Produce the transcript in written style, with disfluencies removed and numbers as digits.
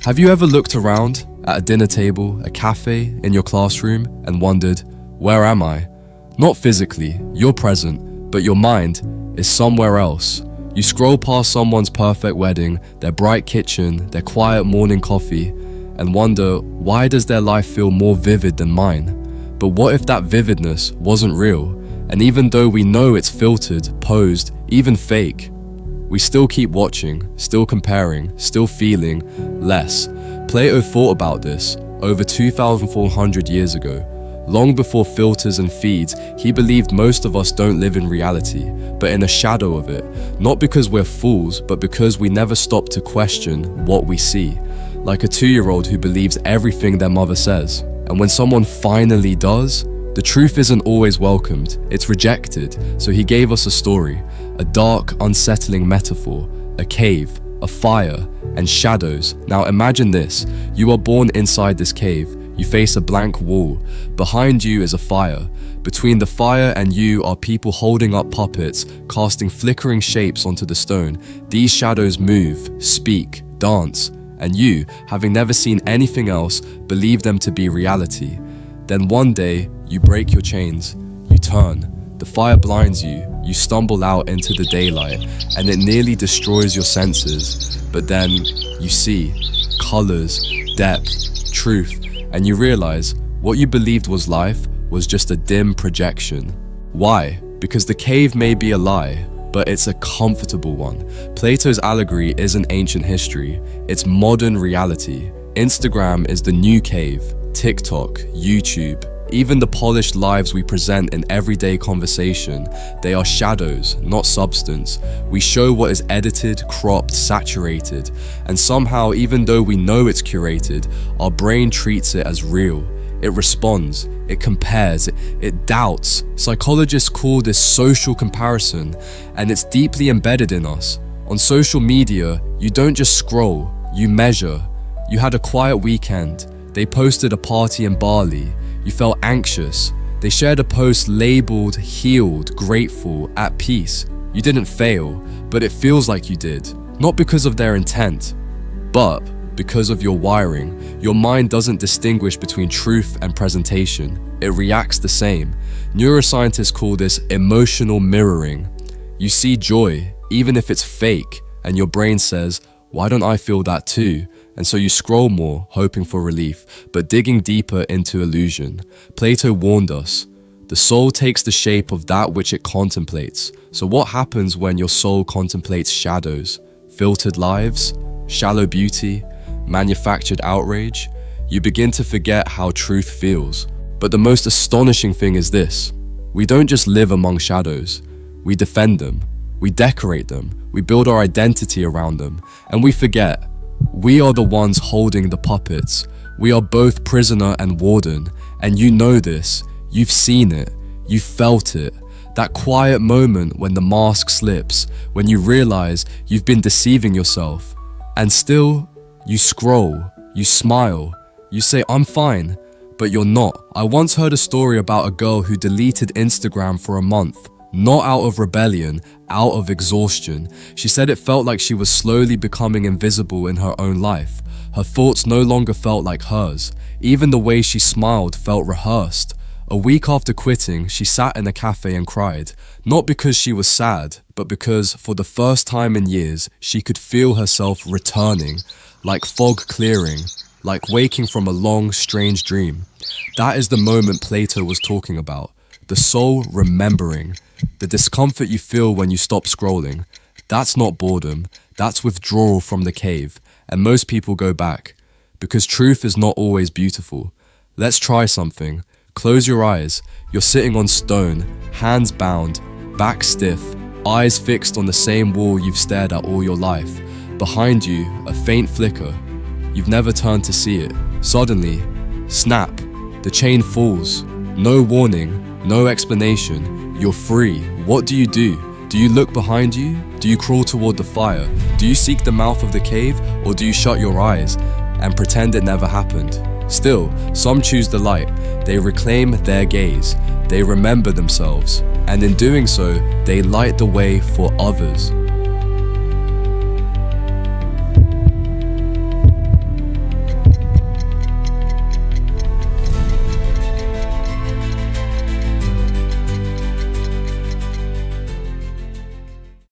Have you ever looked around at a dinner table, a cafe, in your classroom and wondered, where am I? Not physically, you're present, but your mind is somewhere else. You scroll past someone's perfect wedding, their bright kitchen, their quiet morning coffee, and wonder, why does their life feel more vivid than mine? But what if that vividness wasn't real? And even though we know it's filtered, posed, even fake, we still keep watching, still comparing, still feeling less. Plato thought about this over 2,400 years ago. Long before filters and feeds, he believed most of us don't live in reality, but in a shadow of it. Not because we're fools, but because we never stop to question what we see. Like a 2-year-old who believes everything their mother says. And when someone finally does, the truth isn't always welcomed, it's rejected. So he gave us a story, a dark, unsettling metaphor, a cave, a fire, and shadows. Now imagine this, you are born inside this cave, you face a blank wall, behind you is a fire. Between the fire and you are people holding up puppets, casting flickering shapes onto the stone. These shadows move, speak, dance, and you, having never seen anything else, believe them to be reality. Then one day, you break your chains, you turn, the fire blinds you, you stumble out into the daylight, and it nearly destroys your senses. But then, you see, colors, depth, truth, and you realize what you believed was life was just a dim projection. Why? Because the cave may be a lie, but it's a comfortable one. Plato's allegory isn't ancient history, it's modern reality. Instagram is the new cave, TikTok, YouTube, even the polished lives we present in everyday conversation, they are shadows, not substance. We show what is edited, cropped, saturated, and somehow, even though we know it's curated, our brain treats it as real. It responds, it compares, it doubts. Psychologists call this social comparison, and it's deeply embedded in us. On social media, you don't just scroll, you measure. You had a quiet weekend. They posted a party in Bali. You felt anxious. They shared a post labeled, healed, grateful, at peace. You didn't fail, but it feels like you did. Not because of their intent, but because of your wiring. Your mind doesn't distinguish between truth and presentation. It reacts the same. Neuroscientists call this emotional mirroring. You see joy, even if it's fake, and your brain says, why don't I feel that too? And so you scroll more, hoping for relief, but digging deeper into illusion. Plato warned us, the soul takes the shape of that which it contemplates. So what happens when your soul contemplates shadows, filtered lives, shallow beauty, manufactured outrage? You begin to forget how truth feels. But the most astonishing thing is this, we don't just live among shadows, we defend them, we decorate them, we build our identity around them, and we forget, we are the ones holding the puppets. We are both prisoner and warden, and you know this, you've seen it, you've felt it. That quiet moment when the mask slips, when you realize you've been deceiving yourself. And still, you scroll, you smile, you say, I'm fine, but you're not. I once heard a story about a girl who deleted Instagram for a month. Not out of rebellion, out of exhaustion. She said it felt like she was slowly becoming invisible in her own life. Her thoughts no longer felt like hers. Even the way she smiled felt rehearsed. A week after quitting, she sat in a cafe and cried. Not because she was sad, but because for the first time in years, she could feel herself returning, like fog clearing, like waking from a long, strange dream. That is the moment Plato was talking about. The soul remembering. The discomfort you feel when you stop scrolling. That's not boredom, that's withdrawal from the cave. And most people go back. Because truth is not always beautiful. Let's try something. Close your eyes. You're sitting on stone, hands bound, back stiff, eyes fixed on the same wall you've stared at all your life. Behind you, a faint flicker. You've never turned to see it. Suddenly, snap, the chain falls. No warning. No explanation, you're free. What do? Do you look behind you? Do you crawl toward the fire? Do you seek the mouth of the cave? Or do you shut your eyes and pretend it never happened? Still, some choose the light. They reclaim their gaze. They remember themselves. And in doing so, they light the way for others.